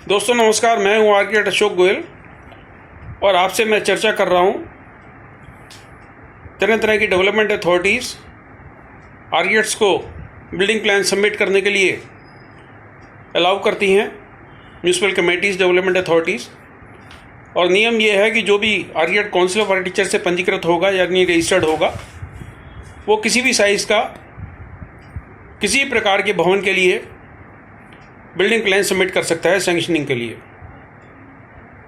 दोस्तों नमस्कार, मैं हूं आर्किटेक्ट अशोक गोयल और आपसे मैं चर्चा कर रहा हूं तरह तरह की डेवलपमेंट अथॉरिटीज़ आर्किटेक्ट्स को बिल्डिंग प्लान सबमिट करने के लिए अलाउ करती हैं, म्यूनसिपल कमेटीज़, डेवलपमेंट अथॉरिटीज़। और नियम ये है कि जो भी आर्किटेक्ट काउंसिल ऑफ आर्किटेक्चर से पंजीकृत होगा यानी रजिस्टर्ड होगा, वो किसी भी साइज़ का किसी प्रकार के भवन के लिए बिल्डिंग प्लान सबमिट कर सकता है सैंक्शनिंग के लिए।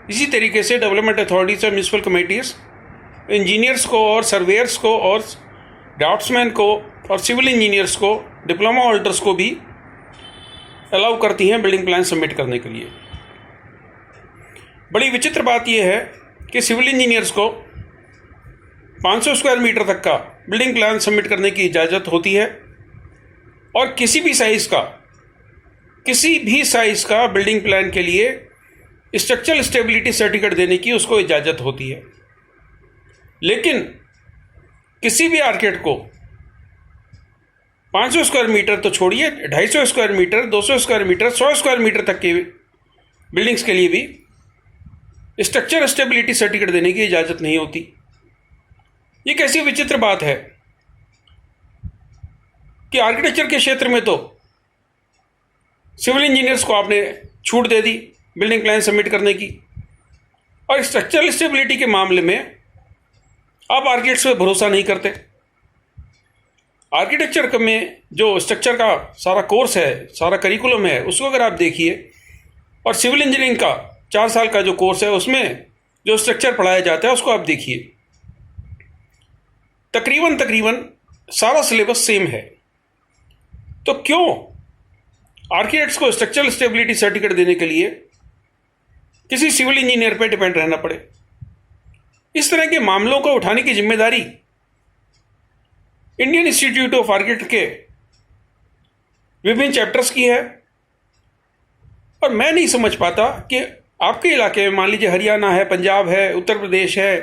इसी तरीके से डेवलपमेंट अथॉरिटीज़ और म्यूनसिपल कमेटीज़ इंजीनियर्स को और सर्वेयर्स को और ड्राफ्ट्समैन को और सिविल इंजीनियर्स को, डिप्लोमा होल्डर्स को भी अलाउ करती हैं बिल्डिंग प्लान सबमिट करने के लिए। बड़ी विचित्र बात यह है कि सिविल इंजीनियर्स को 500 स्क्वायर मीटर तक का बिल्डिंग प्लान सबमिट करने की इजाज़त होती है और किसी भी साइज़ का बिल्डिंग प्लान के लिए स्ट्रक्चरल स्टेबिलिटी सर्टिफिकेट देने की उसको इजाज़त होती है। लेकिन किसी भी आर्किटेक्ट को 500 स्क्वायर मीटर तो छोड़िए, 250 square metre, 200 square metre, 100 square metre तक के बिल्डिंग्स के लिए भी स्ट्रक्चरल स्टेबिलिटी सर्टिफिकेट देने की इजाज़त नहीं होती। ये कैसी विचित्र बात है कि आर्किटेक्चर के क्षेत्र में तो सिविल इंजीनियर्स को आपने छूट दे दी बिल्डिंग प्लान सबमिट करने की, और स्ट्रक्चरल स्टेबिलिटी के मामले में आप आर्किटेक्ट्स पे भरोसा नहीं करते। आर्किटेक्चर में जो स्ट्रक्चर का सारा कोर्स है, सारा करिकुलम है, उसको अगर आप देखिए, और सिविल इंजीनियरिंग का 4 साल का जो कोर्स है उसमें जो स्ट्रक्चर पढ़ाया जाता है उसको आप देखिए, तकरीबन सारा सिलेबस सेम है। तो क्यों आर्किटेक्ट्स को स्ट्रक्चरल स्टेबिलिटी सर्टिफिकेट देने के लिए किसी सिविल इंजीनियर पर डिपेंड रहना पड़े? इस तरह के मामलों को उठाने की जिम्मेदारी इंडियन इंस्टीट्यूट ऑफ आर्किटेक्ट के विभिन्न चैप्टर्स की है। और मैं नहीं समझ पाता कि आपके इलाके में, मान लीजिए हरियाणा है, पंजाब है, उत्तर प्रदेश है,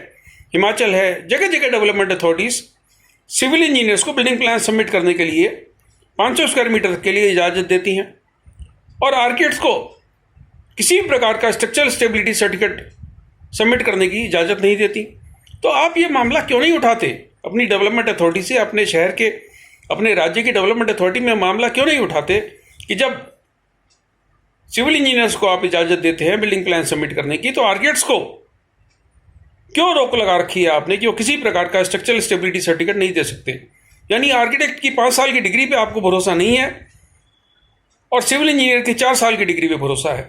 हिमाचल है, जगह जगह डेवलपमेंट अथॉरिटीज़ सिविल इंजीनियर्स को बिल्डिंग प्लान सबमिट करने के लिए 500 स्क्वायर मीटर के लिए इजाज़त देती हैं और आर्किटेक्ट्स को किसी भी प्रकार का स्ट्रक्चरल स्टेबिलिटी सर्टिफिकेट सबमिट करने की इजाज़त नहीं देती। तो आप ये मामला क्यों नहीं उठाते अपनी डेवलपमेंट अथॉरिटी से, अपने शहर के, अपने राज्य की डेवलपमेंट अथॉरिटी में मामला क्यों नहीं उठाते कि जब सिविल इंजीनियर्स को आप इजाज़त देते हैं बिल्डिंग प्लान सबमिट करने की, तो आर्किटेक्ट्स को क्यों रोक लगा रखी है आपने कि वो किसी प्रकार का स्ट्रक्चरल स्टेबिलिटी सर्टिफिकेट नहीं दे सकते? यानी आर्किटेक्ट की 5 साल की डिग्री पे आपको भरोसा नहीं है और सिविल इंजीनियर की 4 साल की डिग्री पे भरोसा है।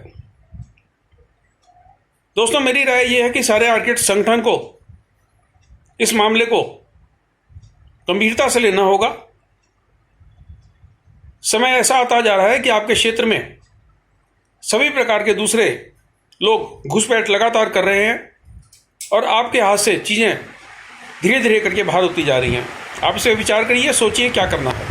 दोस्तों, मेरी राय यह है कि सारे आर्किटेक्ट संगठन को इस मामले को गंभीरता से लेना होगा। समय ऐसा आता जा रहा है कि आपके क्षेत्र में सभी प्रकार के दूसरे लोग घुसपैठ लगातार कर रहे हैं और आपके हाथ से चीज़ें धीरे धीरे करके बाहर होती जा रही हैं। आप इसे विचार करिए, सोचिए क्या करना है।